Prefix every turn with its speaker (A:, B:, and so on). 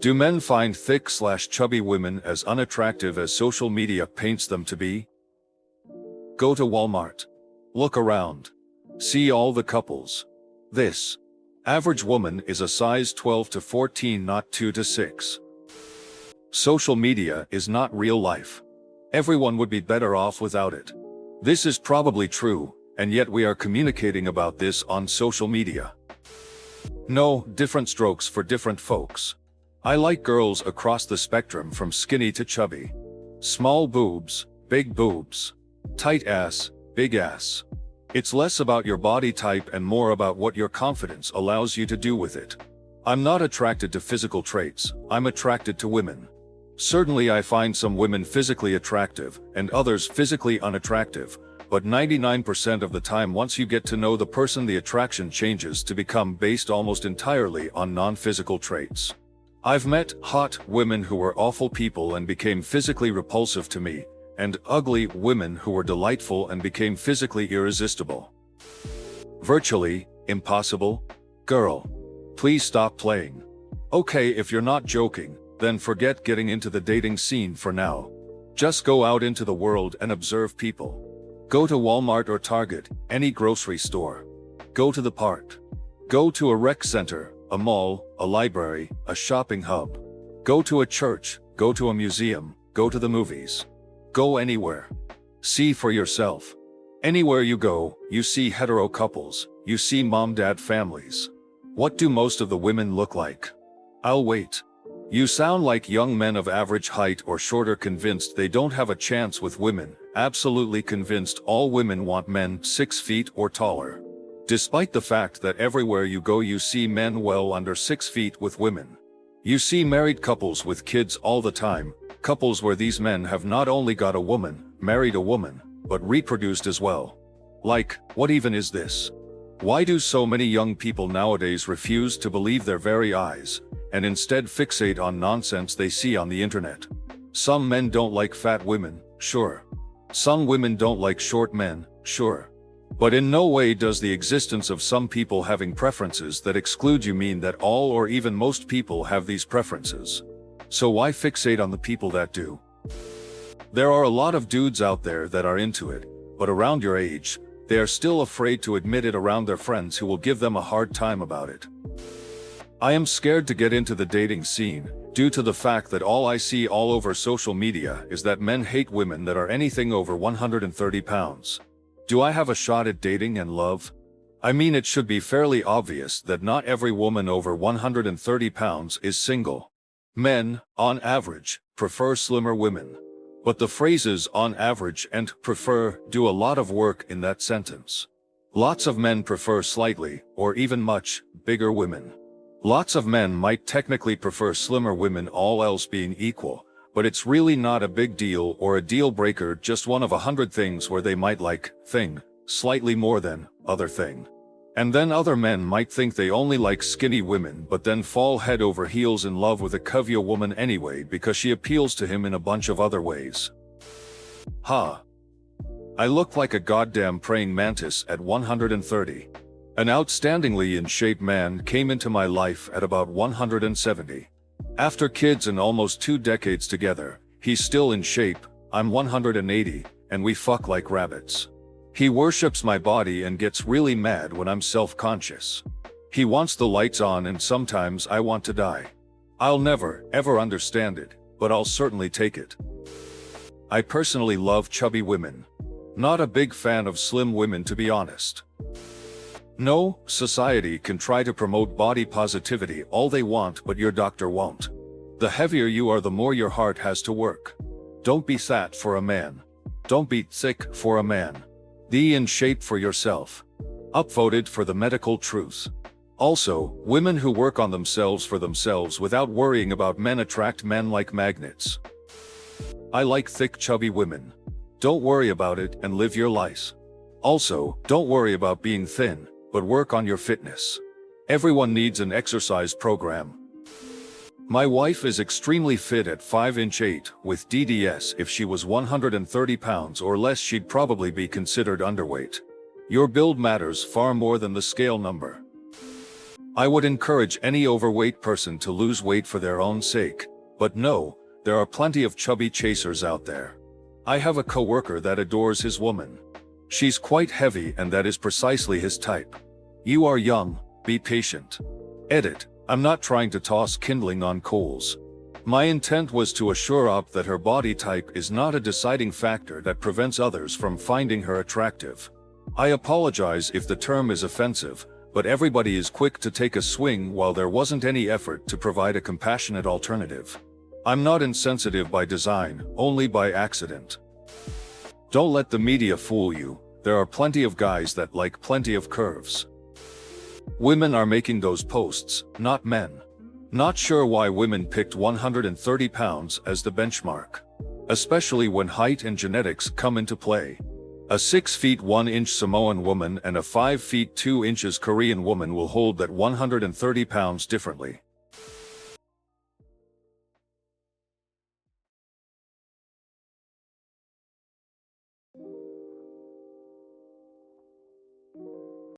A: Do men find thick/chubby women as unattractive as social media paints them to be? Go to Walmart. Look around. See all the couples. This average woman is a size 12 to 14, not 2 to 6. Social media is not real life. Everyone would be better off without it. This is probably true, and yet we are communicating about this on social media. No, different strokes for different folks. I like girls across the spectrum from skinny to chubby. Small boobs, big boobs. Tight ass, big ass. It's less about your body type and more about what your confidence allows you to do with it. I'm not attracted to physical traits, I'm attracted to women. Certainly I find some women physically attractive and others physically unattractive, but 99% of the time once you get to know the person the attraction changes to become based almost entirely on non-physical traits. I've met hot women who were awful people and became physically repulsive to me, and ugly women who were delightful and became physically irresistible. Virtually impossible? Girl, please stop playing. Okay, if you're not joking, then forget getting into the dating scene for now. Just go out into the world and observe people. Go to Walmart or Target, any grocery store. Go to the park. Go to a rec center, a mall, a library, a shopping hub. Go to a church, go to a museum, go to the movies. Go anywhere. See for yourself. Anywhere you go, you see hetero couples, you see mom-dad families. What do most of the women look like? I'll wait. You sound like young men of average height or shorter convinced they don't have a chance with women, absolutely convinced all women want men 6 feet or taller. Despite the fact that everywhere you go you see men well under 6 feet with women. You see married couples with kids all the time, couples where these men have not only got a woman, married a woman, but reproduced as well. Like, what even is this? Why do so many young people nowadays refuse to believe their very eyes, and instead fixate on nonsense they see on the internet? Some men don't like fat women, sure. Some women don't like short men, sure. But in no way does the existence of some people having preferences that exclude you mean that all or even most people have these preferences. So why fixate on the people that do? There are a lot of dudes out there that are into it, but around your age, they are still afraid to admit it around their friends who will give them a hard time about it. I am scared to get into the dating scene, due to the fact that all I see all over social media is that men hate women that are anything over 130 pounds. Do I have a shot at dating and love? I mean, it should be fairly obvious that not every woman over 130 pounds is single. Men, on average, prefer slimmer women. But the phrases on average and prefer do a lot of work in that sentence. Lots of men prefer slightly, or even much, bigger women. Lots of men might technically prefer slimmer women, all else being equal, but it's really not a big deal or a deal breaker, just one of 100 things where they might like thing slightly more than other thing. And then other men might think they only like skinny women but then fall head over heels in love with a curvier woman anyway because she appeals to him in a bunch of other ways. Ha! I look like a goddamn praying mantis at 130. An outstandingly in shape man came into my life at about 170. After kids and almost 2 decades together, he's still in shape. I'm 180, and we fuck like rabbits. He worships my body and gets really mad when I'm self-conscious. He wants the lights on and sometimes I want to die. I'll never, ever understand it, but I'll certainly take it. I personally love chubby women. Not a big fan of slim women, to be honest. No, society can try to promote body positivity all they want, but your doctor won't. The heavier you are, the more your heart has to work. Don't be fat for a man. Don't be thick for a man. Be in shape for yourself. Upvoted for the medical truth. Also, women who work on themselves for themselves without worrying about men attract men like magnets. I like thick, chubby women. Don't worry about it and live your life. Also, don't worry about being thin, but work on your fitness. Everyone needs an exercise program. My wife is extremely fit at 5'8" with DDS. If she was 130 pounds or less, she'd probably be considered underweight. Your build matters far more than the scale number. I would encourage any overweight person to lose weight for their own sake, but no, there are plenty of chubby chasers out there. I have a coworker that adores his woman. She's quite heavy and that is precisely his type. You are young, be patient. Edit, I'm not trying to toss kindling on coals. My intent was to assure up that her body type is not a deciding factor that prevents others from finding her attractive. I apologize if the term is offensive, but everybody is quick to take a swing while there wasn't any effort to provide a compassionate alternative. I'm not insensitive by design, only by accident. Don't let the media fool you, there are plenty of guys that like plenty of curves. Women are making those posts, not men. Not sure why women picked 130 pounds as the benchmark. Especially when height and genetics come into play. A 6 feet 1 inch Samoan woman and a 5 feet 2 inches Korean woman will hold that 130 pounds differently.